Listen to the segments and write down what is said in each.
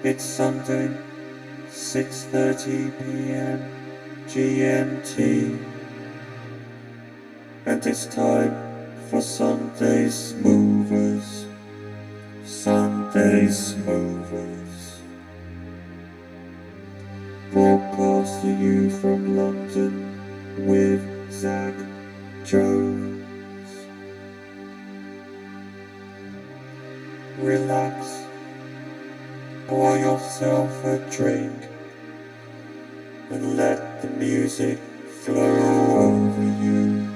It's Sunday, 6:30 p.m. GMT, and it's time for Sunday Smoothers. Sunday Smoothers. Broadcast to you from London with Zach Jones. Relax, pour yourself a drink, and let the music flow over you.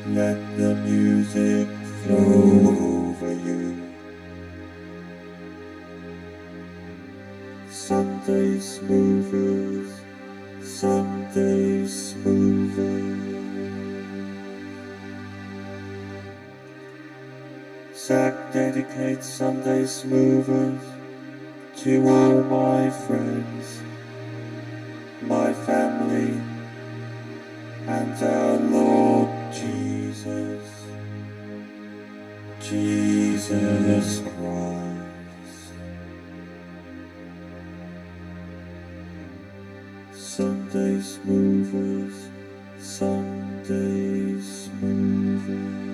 Let the music flow over you. Sunday Smoothers, Sunday Smoothers. Zach dedicates Sunday Smoothers to all my friends, my family, and our Lord Jesus, Jesus Christ. Sunday Smoothers, Sunday Smoothers.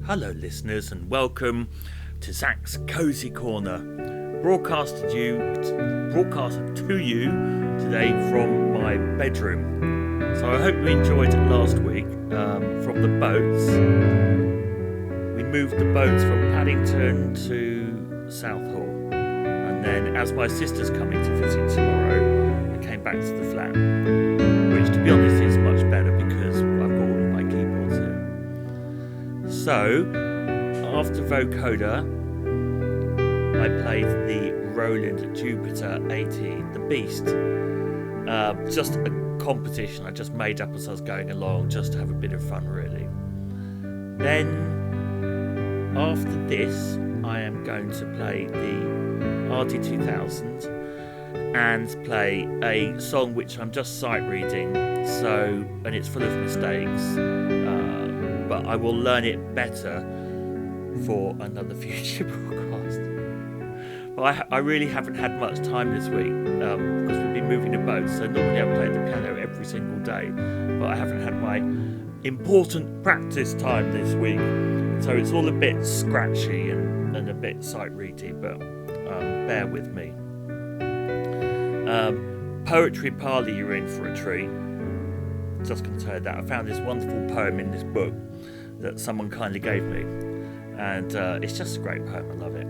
Hello listeners and welcome to Zach's Cozy Corner, broadcasted to you today from my bedroom. So I hope you enjoyed last week from the boats. We moved the boats from Paddington to Southall, and then as my sister's coming to visit tomorrow, I came back to the flat, which to be honest is much better because I've got all of my keyboards here. So, after vocoder, I played the Roland Jupiter 80, the Beast. Just a competition I just made up as I was going along, just to have a bit of fun, really. Then, after this, I am going to play the RD2000 and play a song which I'm just sight reading, and it's full of mistakes. But I will learn it better for another future broadcast. But I really haven't had much time this week because we've been moving the boats. So normally I play the piano every single day, but I haven't had my important practice time this week. So it's all a bit scratchy and a bit sight ready, but bear with me. Poetry Parley, you're in for a treat. Just going to tell you that I found this wonderful poem in this book that someone kindly gave me, and it's just a great poem. I love it.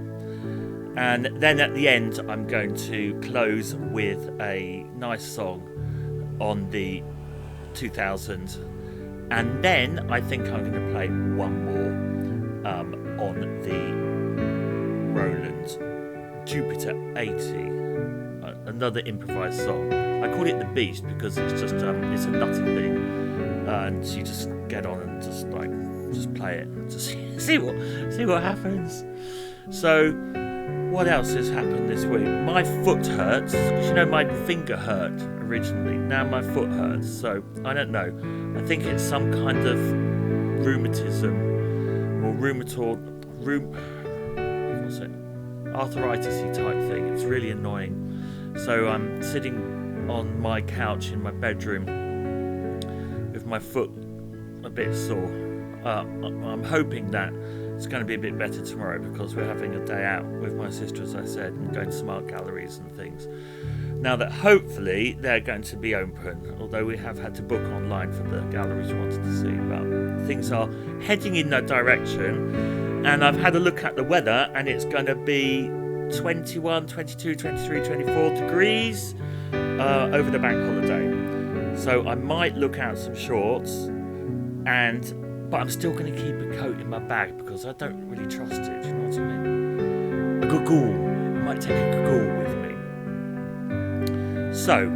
And then at the end I'm going to close with a nice song on the 2000, and then I think I'm going to play one more on the Roland Jupiter 80, another improvised song. I call it the Beast because it's just it's a nutty thing, and you just get on and just play it and just see what happens. So what else has happened this week? My foot hurts because my finger hurt originally. Now my foot hurts, so I don't know. I think it's some kind of rheumatism or arthritis-y type thing. It's really annoying. So I'm sitting on my couch in my bedroom with my foot a bit sore. I'm hoping that it's going to be a bit better tomorrow because we're having a day out with my sister, as I said, and going to some art galleries and things. Now that hopefully they're going to be open, although we have had to book online for the galleries we wanted to see, but things are heading in that direction. And I've had a look at the weather, and it's going to be 21, 22, 23, 24 degrees over the bank holiday. So I might look out some shorts, but I'm still going to keep a coat in my bag because I don't really trust it, do you know what I mean? A gagool. I might take a gagool with me. So,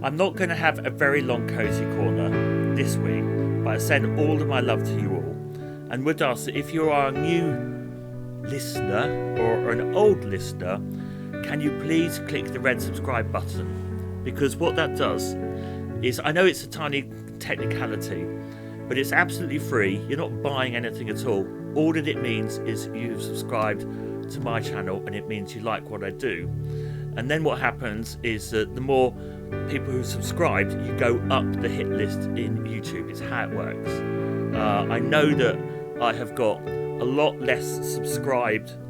I'm not going to have a very long cozy corner this week, but I send all of my love to you all, and would ask that if you are a new listener or an old listener, can you please click the red subscribe button? Because what that does is, I know it's a tiny technicality, but it's absolutely free. You're not buying anything at all. All that it means is you've subscribed to my channel, and it means you like what I do. And then what happens is that the more people who subscribe, you go up the hit list in YouTube. It's how it works. I know that I have got a lot less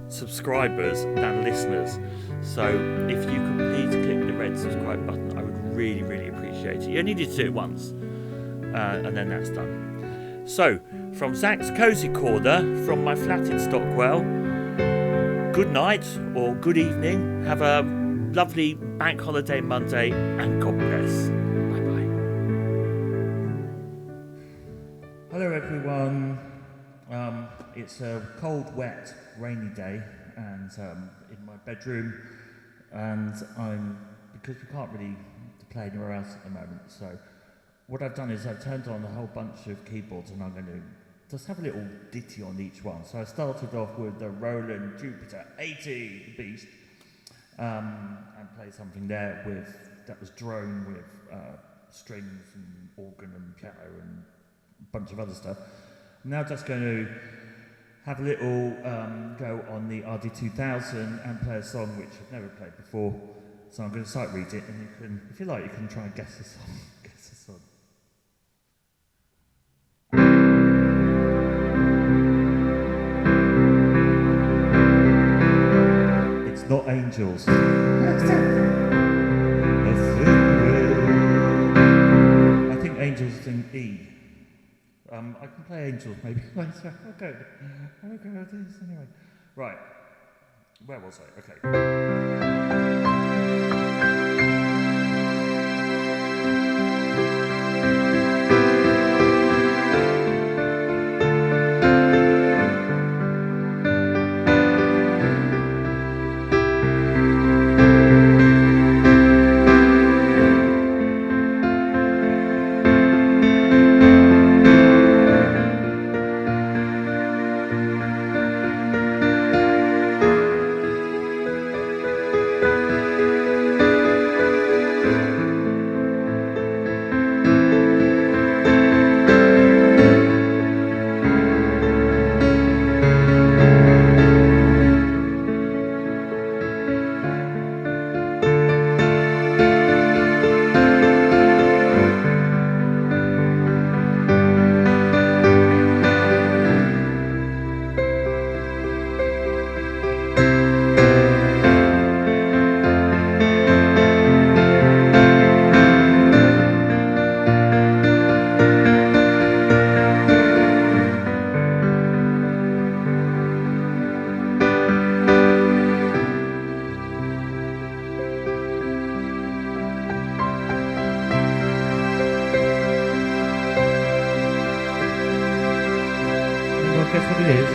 subscribers than listeners. So if you could please click the red subscribe button, I would really, really appreciate it. You only need to do it once, and then that's done. So, from Zach's Cozy Corner, from my flat in Stockwell, good night or good evening. Have a lovely bank holiday Monday, and God bless. Bye-bye. Hello everyone. It's a cold, wet, rainy day, and in my bedroom, and because we can't really play anywhere else at the moment, so what I've done is I've turned on a whole bunch of keyboards, and I'm going to just have a little ditty on each one. So I started off with the Roland Jupiter 80 Beast, and play something there that was drone with strings and organ and piano and a bunch of other stuff. I'm now just going to have a little go on the RD2000 and play a song which I've never played before. So I'm going to sight read it, and you can, if you like, you can try and guess the song. Guess the song. angels. I think angels sing E. I can play angels maybe later. I'll go with this anyway. Right. Where was I? Okay. Guess what it is?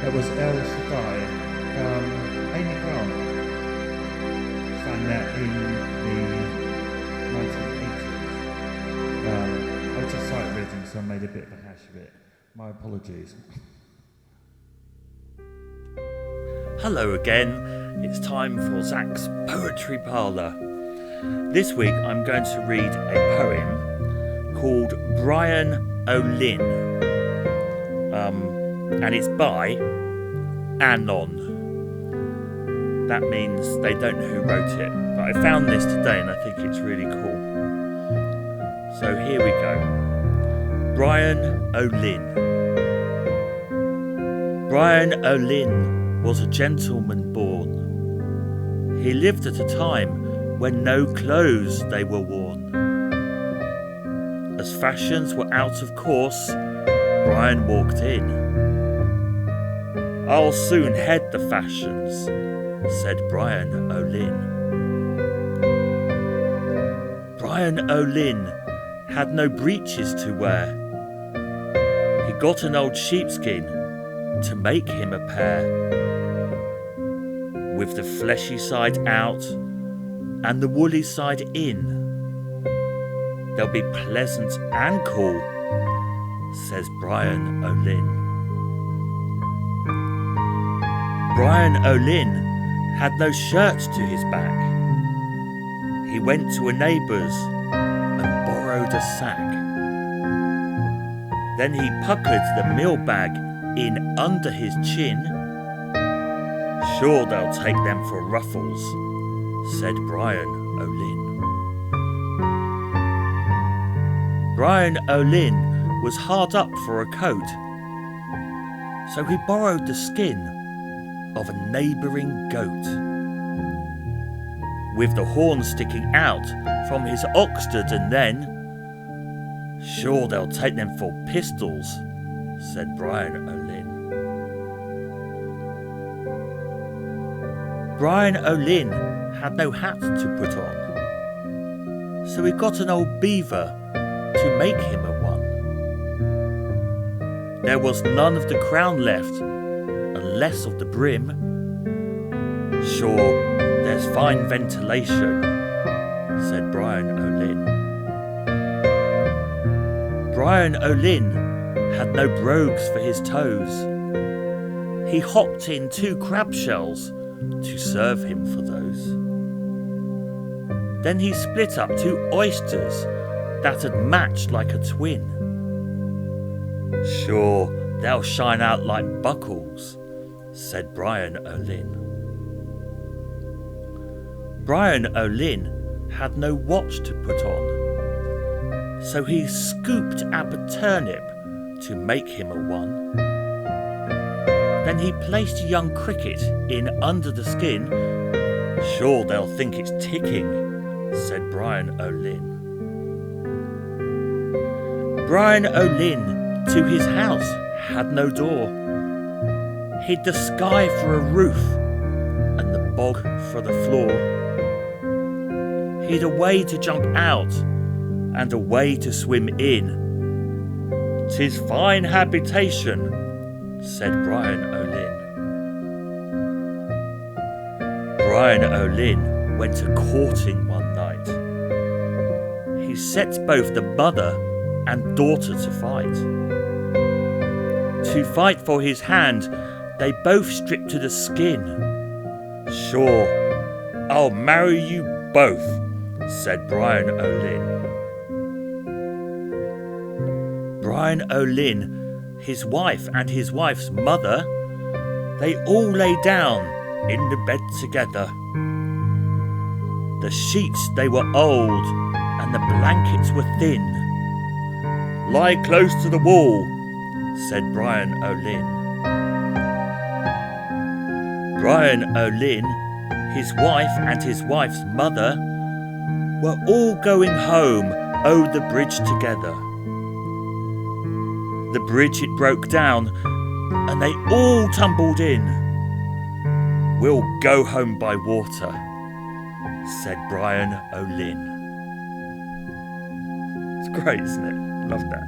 It was El Shaddai. Amy Grant sang that in the 1980s. I was just sight reading, so I made a bit of a hash of it. My apologies. Hello again, it's time for Zach's Poetry Parlour. This week I'm going to read a poem called Brian O'Lynn, and it's by Anon. That means they don't know who wrote it, but I found this today and I think it's really cool. So here we go. Brian O'Lynn. Brian O'Lynn was a gentleman born. He lived at a time when no clothes they were worn. As fashions were out of course, Brian walked in. I'll soon head the fashions, said Brian O'Lynn. Brian O'Lynn had no breeches to wear. He got an old sheepskin to make him a pair, with the fleshy side out and the woolly side in. They'll be pleasant and cool, says Brian O'Lynn. Brian O'Lynn had no shirt to his back. He went to a neighbour's and borrowed a sack. Then he puckered the meal bag in under his chin. Sure they'll take them for ruffles, said Brian O'Lynn. Brian O'Lynn was hard up for a coat, so he borrowed the skin of a neighbouring goat. With the horn sticking out from his oxted, and then, sure they'll take them for pistols, said Brian O'Lynn. Brian O'Lynn had no hat to put on, so he got an old beaver to make him a one. There was none of the crown left, and less of the brim. Sure, there's fine ventilation, said Brian O'Lynn. Brian O'Lynn had no brogues for his toes. He hopped in 2 crab shells to serve him for those. Then he split up 2 oysters that had matched like a twin. Sure, they'll shine out like buckles, said Brian O'Lynn. Brian O'Lynn had no watch to put on, so he scooped up a turnip to make him a one. Then he placed a young cricket in under the skin. Sure they'll think it's ticking, said Brian O'Lynn. Brian O'Lynn to his house had no door. He'd the sky for a roof and the bog for the floor. He'd a way to jump out and a way to swim in. 'Tis fine habitation, said Brian O'Lynn. Brian O'Lynn went a-courting one night. He set both the mother and daughter to fight. To fight for his hand, they both stripped to the skin. Sure, I'll marry you both, said Brian O'Lynn. Brian O'Lynn, his wife and his wife's mother, they all lay down in the bed together. The sheets they were old and the blankets were thin. Lie close to the wall, said Brian O'Lynn. Brian O'Lynn, his wife and his wife's mother were all going home o'er the bridge together. The bridge it broke down and they all tumbled in. We'll go home by water, said Brian O'Lynn. It's great, isn't it? Love that.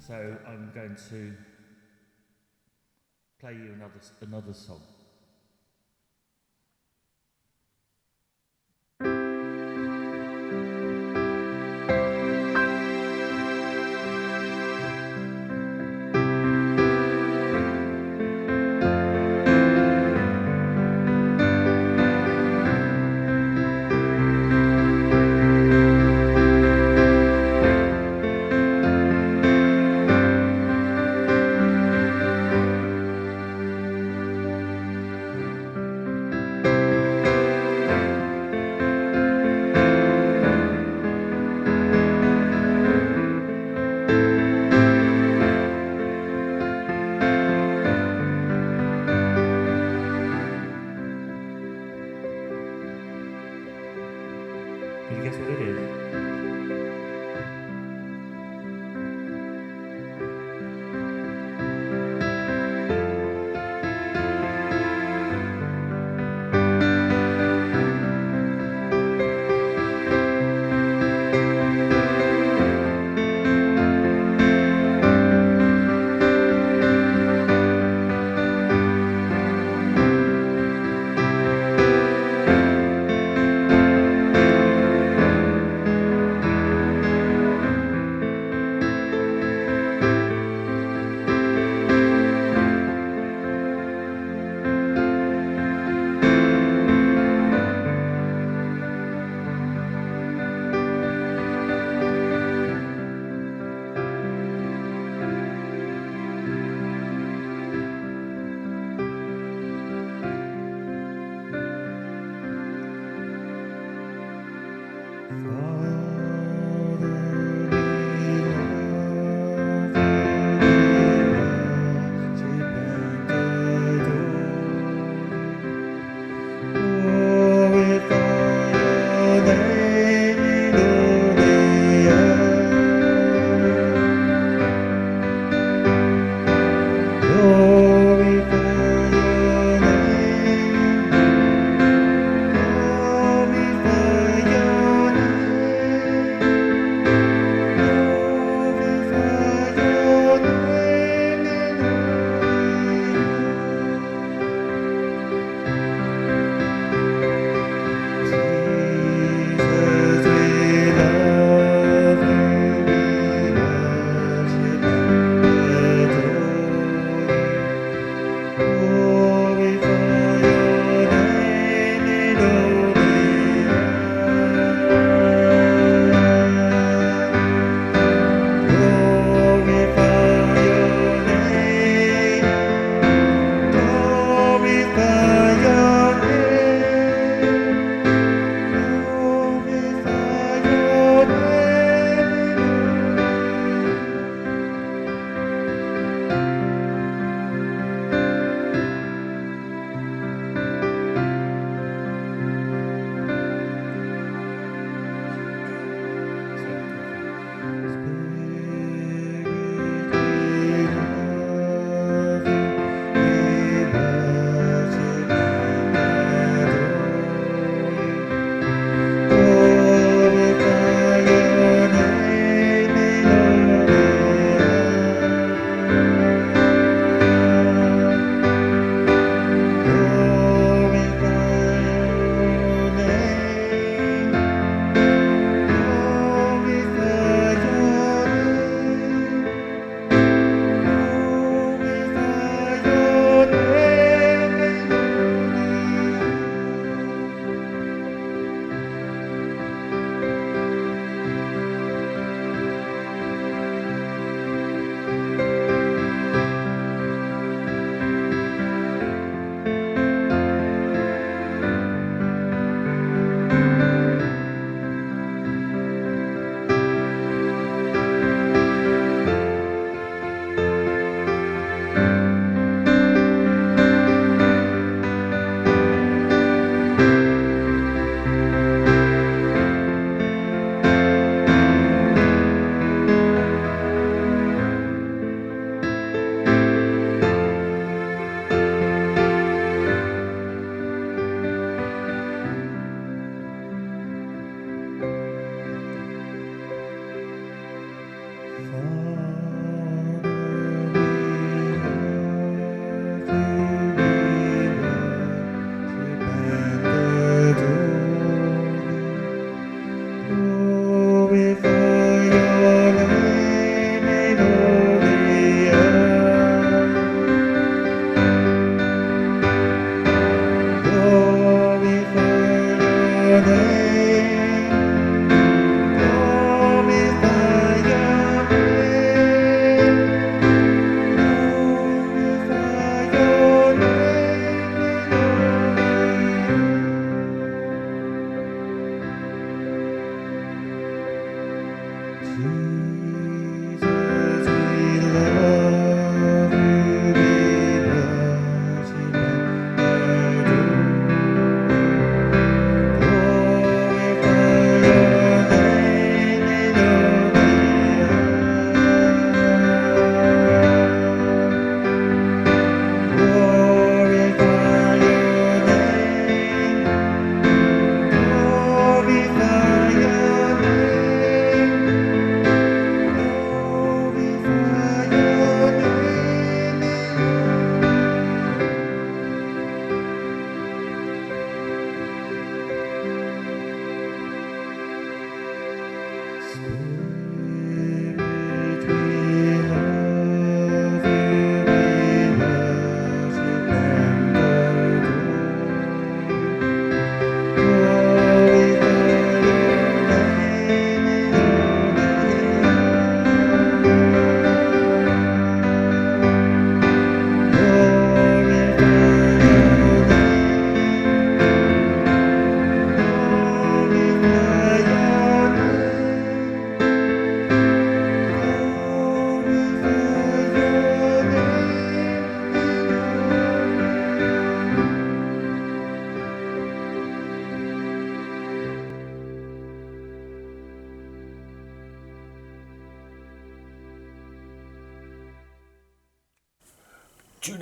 So I'm going to play you another song.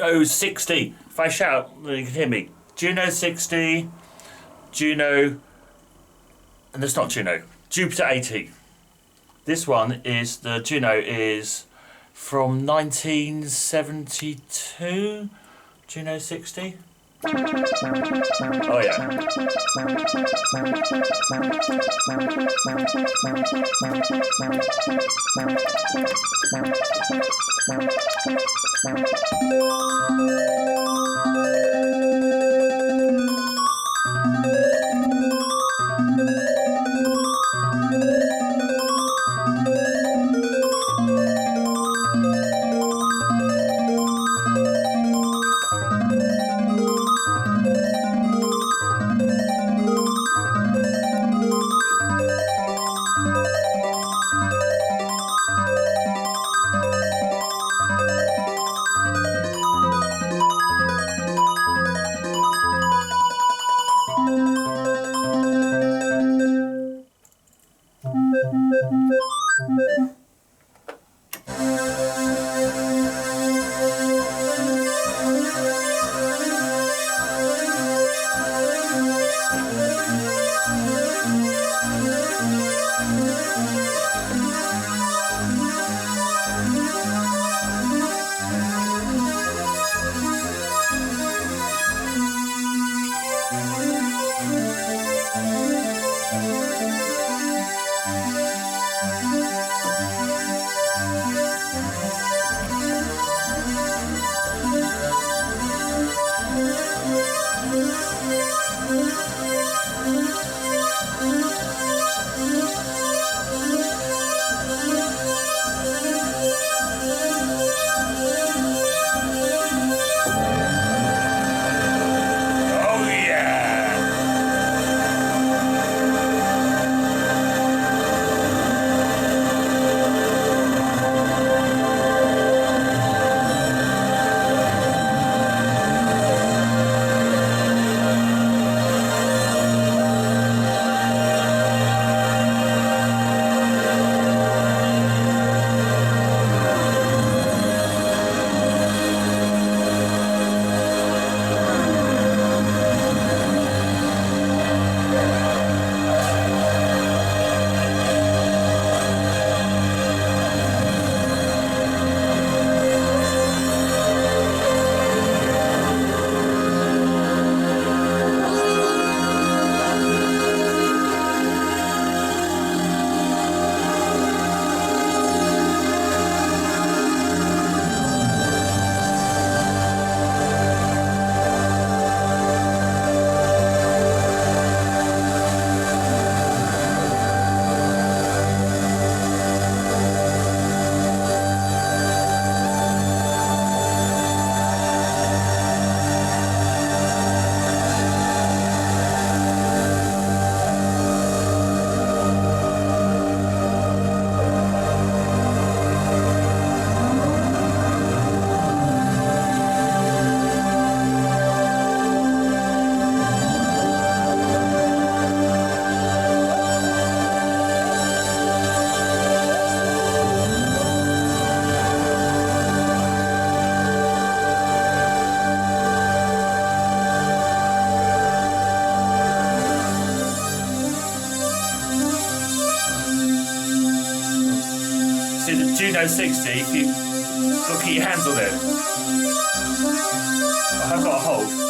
Juno 60. If I shout, you can hear me. Juno 60. Juno. And that's not Juno. Jupiter 80. This one is, the Juno is from 1972. Juno 60. Oh yeah. See the Juno 60, if you got to keep your hands on it. I have got a hold.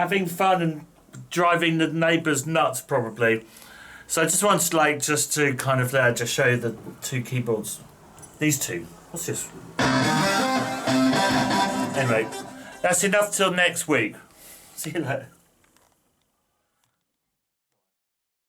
having fun and driving the neighbours nuts, probably. So I just wanted, like, just to kind of just show you the two keyboards. These two. What's this? Anyway, that's enough till next week. See you later.